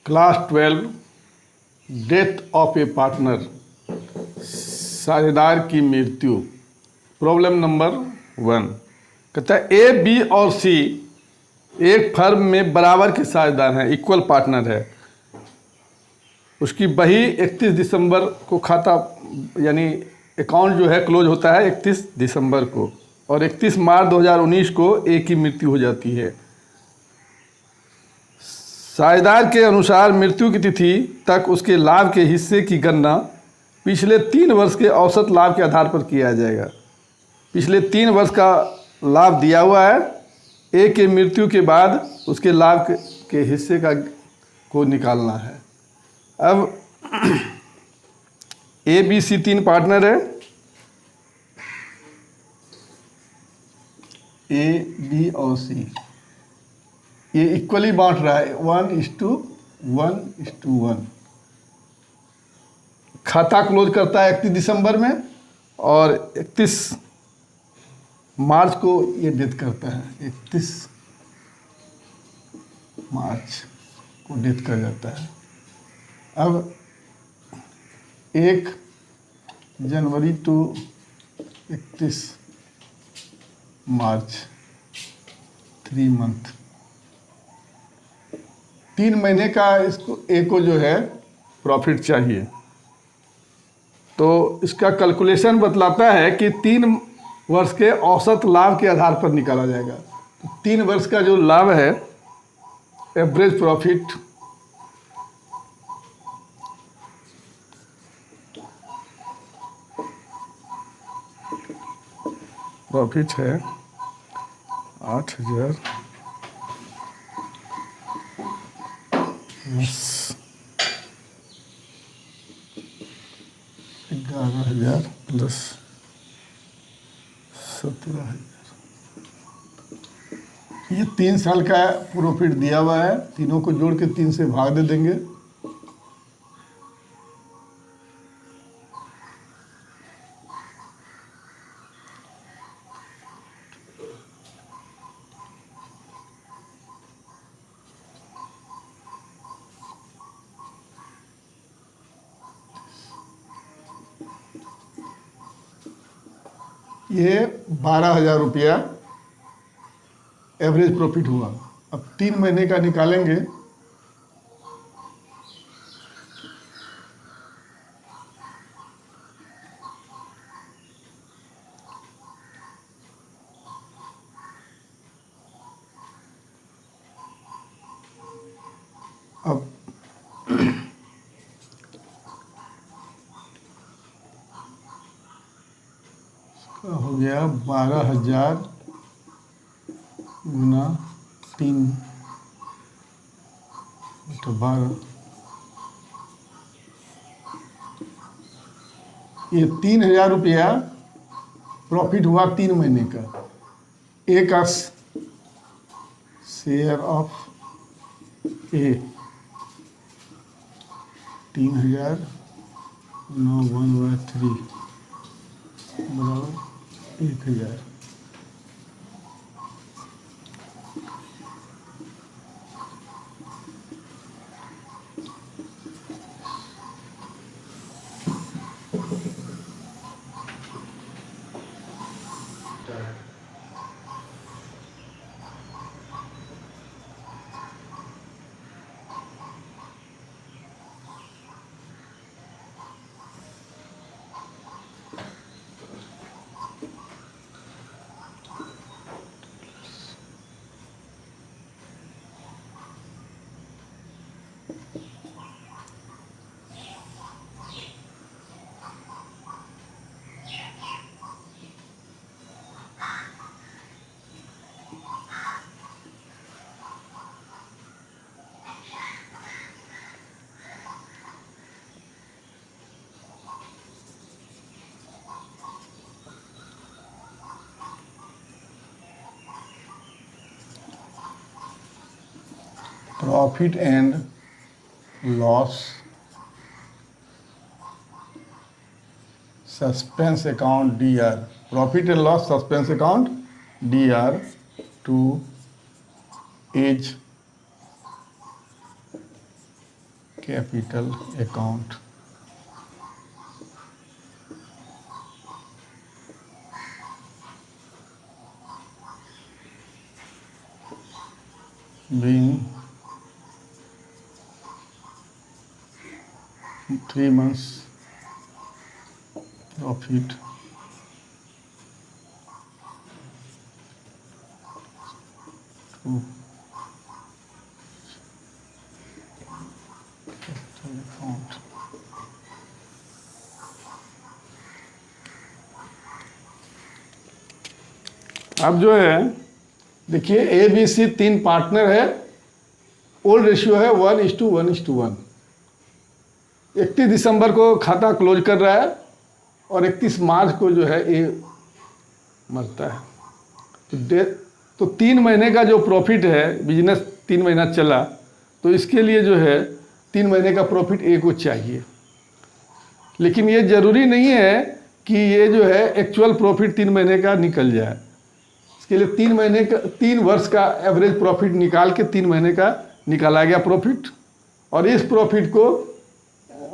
Class 12 death of A partner, साझेदार की मृत्यु। प्रॉब्लम नंबर 1 कहता है ए, बी और सी एक फर्म में बराबर के साझेदार हैं, इक्वल पार्टनर है। उसकी बही 31 दिसंबर को खाता यानी अकाउंट जो है क्लोज होता है 31 दिसंबर को, और 31 मार्च 2019 को ए की मृत्यु हो जाती है। साझेदार के अनुसार मृत्यु की तिथि तक उसके लाभ के हिस्से की गणना पिछले 3 वर्ष के औसत लाभ के आधार पर किया जाएगा। पिछले 3 वर्ष का लाभ दिया हुआ है, ए के मृत्यु के बाद उसके लाभ के हिस्से को निकालना है। अब ए, बी, सी 3 पार्टनर है। ए, बी और सी ये इक्वली बांट रहा है, 1:1:1। खाता क्लोज करता है 31 दिसंबर में और 31 मार्च को ये डेथ करता है। 31 मार्च को डेथ कर जाता है। अब 1 जनवरी टू 31 मार्च 3 मंथ, 3 महीने का इसको ए को जो है प्रॉफिट चाहिए। तो इसका कैलकुलेशन बतलाता है कि 3 वर्ष के औसत लाभ के आधार पर निकाला जाएगा। तो 3 वर्ष का जो लाभ है, एवरेज प्रॉफिट है 8,000 11,000 प्लस 17,000। ये 3 साल का प्रॉफिट दिया हुआ है, तीनों को जोड़ के 3 से भाग दे देंगे। ये 12,000 रुपया एवरेज प्रॉफिट हुआ। अब 3 महीने का निकालेंगे। अब हो गया 12,000 गुना 3 तो 12। ये 3,000 रुपया प्रॉफिट हुआ 3 महीने का। ए का शेयर ऑफ ए 3,000 9 1/3 बराबर 1,000। Profit and loss suspense account DR, profit and loss suspense account DR to as capital account being 3 months profit to account. अब जो है देखिए ए बी सी 3 पार्टनर है, ओल्ड रेशियो है 1:1:1। 31 दिसंबर को खाता क्लोज कर रहा है और 31 मार्च को जो है ए मरता है। तो 3 महीने का जो प्रॉफिट है, बिजनेस 3 महीना चला तो इसके लिए जो है 3 महीने का प्रॉफिट ए को चाहिए। लेकिन ये ज़रूरी नहीं है कि ये जो है एक्चुअल प्रॉफिट 3 महीने का निकल जाए। इसके लिए 3 वर्ष का एवरेज प्रॉफिट निकाल के 3 महीने का निकाला गया प्रॉफिट, और इस प्रॉफिट को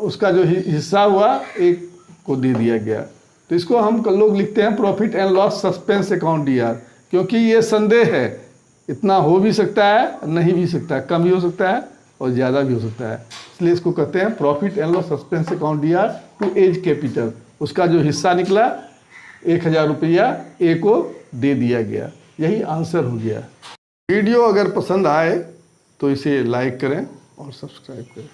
उसका जो हिस्सा हुआ एक को दे दिया गया। तो इसको हम लोग लिखते हैं profit and loss suspense account DR, क्योंकि ये संदेह है, इतना हो भी सकता है नहीं भी सकता है, कम भी हो सकता है और ज़्यादा भी हो सकता है। इसलिए इसको कहते हैं profit and loss suspense account DR to as capital. उसका जो हिस्सा निकला 1000 रुपया ए को दे दिया गया। यही आंसर हो गया। वीडियो अगर पसंद आए तो इसे लाइक करें और सब्सक्राइब करें।